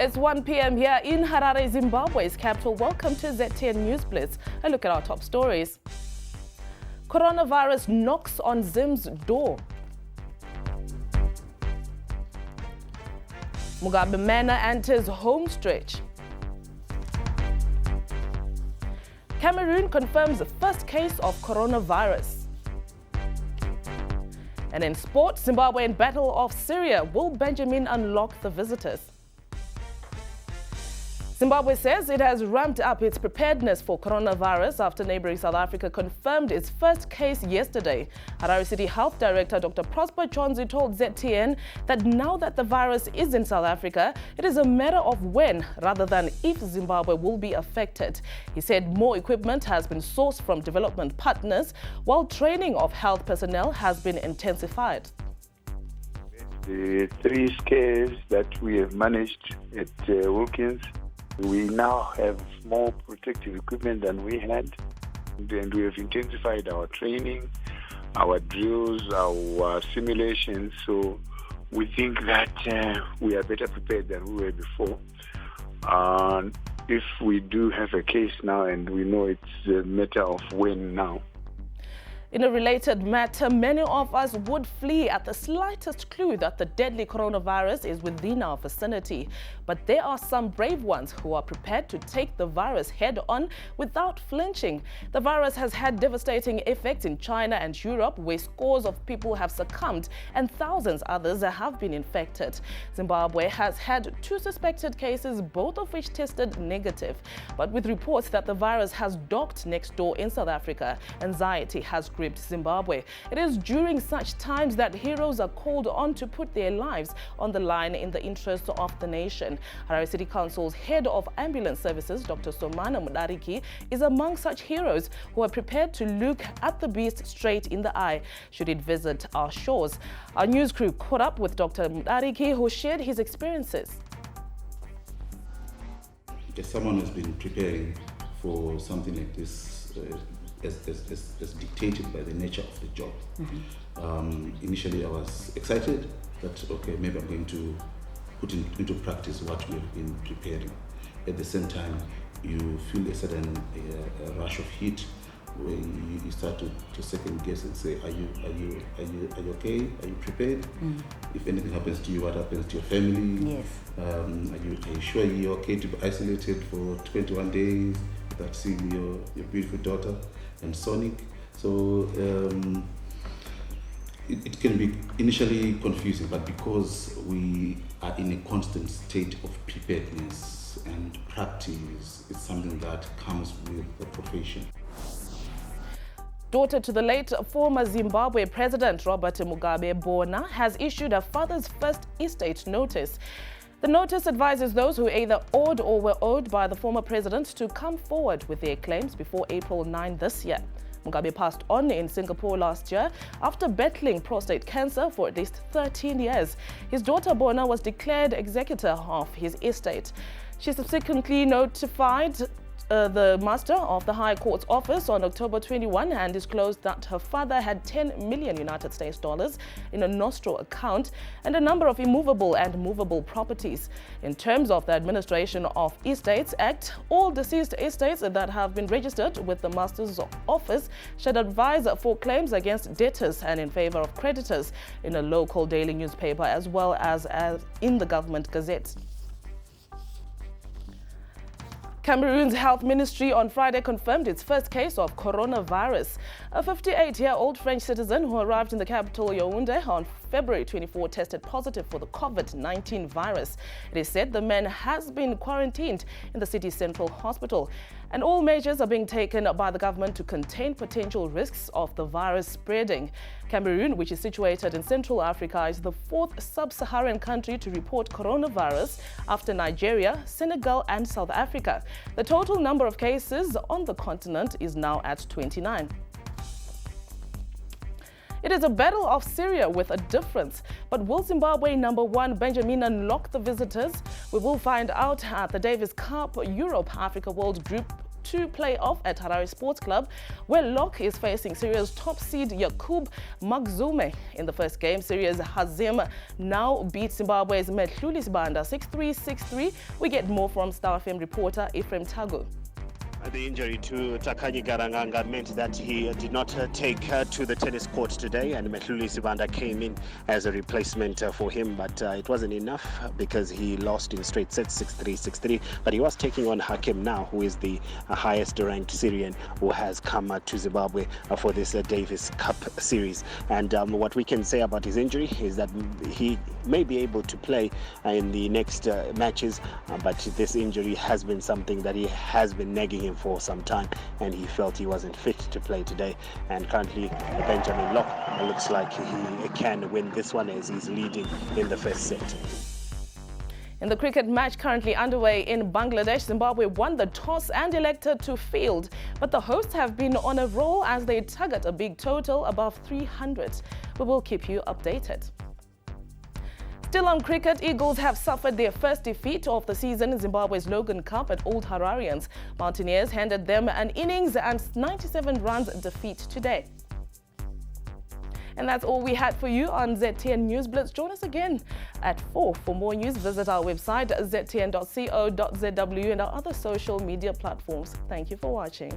It's 1 p.m. here in Harare, Zimbabwe's capital. Welcome to ZTN News Blitz. A look at our top stories. Coronavirus knocks on Zim's door. Mugabe manor enters home stretch. Cameroon confirms the first case of coronavirus. And in sport, Zimbabwe Battle of Syria. Will Benjamin unlock the visitors? Zimbabwe says it has ramped up its preparedness for coronavirus after neighboring South Africa confirmed its first case yesterday. Harare City Health Director Dr. Prosper Chonzi told ZTN that now that the virus is in South Africa, it is a matter of when rather than if Zimbabwe will be affected. He said more equipment has been sourced from development partners, while training of health personnel has been intensified. The 3 scares that we have managed at Wilkins, we now have more protective equipment than we had, and we have intensified our training, our drills, our simulations, so we think that we are better prepared than we were before. If we do have a case now, and we know it's a matter of when now. In a related matter, many of us would flee at the slightest clue that the deadly coronavirus is within our vicinity. But there are some brave ones who are prepared to take the virus head-on without flinching. The virus has had devastating effects in China and Europe, where scores of people have succumbed and thousands others have been infected. Zimbabwe has had 2 suspected cases, both of which tested negative. But with reports that the virus has docked next door in South Africa, anxiety has gripped Zimbabwe. It is during such times that heroes are called on to put their lives on the line in the interest of the nation. Harare City Council's head of ambulance services, Dr. Somana Mudariki, is among such heroes who are prepared to look at the beast straight in the eye should it visit our shores. Our news crew caught up with Dr. Mudariki, who shared his experiences. As someone who's been preparing for something like this, as dictated by the nature of the job. Initially I was excited that, okay, maybe I'm going to put into practice what we've been preparing. At the same time, you feel a sudden rush of heat where you start to second guess and say, are you okay? Are you prepared? If anything happens to you, what happens to your family? Yes. Are you sure you're okay to be isolated for 21 days without seeing your beautiful daughter and Sonic? So it can be initially confusing, but because we are in a constant state of preparedness and practice, it's something that comes with the profession. Daughter to the late former Zimbabwe President Robert Mugabe Bona has issued her father's first estate notice. The notice advises those who either owed or were owed by the former president to come forward with their claims before April 9 this year. Mugabe passed on in Singapore last year after battling prostate cancer for at least 13 years. His daughter Bona was declared executor of his estate. She subsequently notified the Master of the High Court's office on October 21 and disclosed that her father had 10 million United States dollars in a Nostro account and a number of immovable and movable properties. In terms of the Administration of Estates Act, all deceased estates that have been registered with the Master's office should advise for claims against debtors and in favor of creditors in a local daily newspaper as well as in the government gazette. Cameroon's health ministry on Friday confirmed its first case of coronavirus. A 58-year-old French citizen who arrived in the capital Yaoundé on February 24 tested positive for the COVID-19 virus. It is said the man has been quarantined in the city's central hospital, and all measures are being taken by the government to contain potential risks of the virus spreading. Cameroon, which is situated in Central Africa, is the 4th sub-Saharan country to report coronavirus after Nigeria, Senegal and South Africa. The total number of cases on the continent is now at 29. It is a battle of Syria with a difference. But will Zimbabwe #1 Benjamin unlock the visitors? We will find out at the Davis Cup Europe Africa World Group 2 playoff at Harare Sports Club, where Lok is facing Syria's top seed Yakub Magzume. In the first game, Syria's Hazem now beat Zimbabwe's Mehlulis Banda 6-3, 6-3. We get more from Star FM reporter Ephraim Tagu. The injury to Takanyi Garanganga meant that he did not take to the tennis court today, and Mehluli Sibanda came in as a replacement for him, but it wasn't enough because he lost in straight sets 6-3, 6-3. But he was taking on Hakim now, who is the highest ranked Syrian who has come to Zimbabwe for this Davis Cup series. And what we can say about his injury is that he may be able to play in the next matches, but this injury has been something that he has been nagging him for some time, and he felt he wasn't fit to play today. And currently Benjamin Lok looks like he can win this one as he's leading in the first set. In the cricket match currently underway in Bangladesh, Zimbabwe won the toss and elected to field, but the hosts have been on a roll as they target a big total above 300. We will keep you updated. Still on cricket, Eagles have suffered their first defeat of the season in Zimbabwe's Logan Cup at Old Hararians. Mountaineers handed them an innings and 97 runs defeat today. And that's all we had for you on ZTN News Blitz. Join us again at 4 for more news. Visit our website ztn.co.zw and our other social media platforms. Thank you for watching.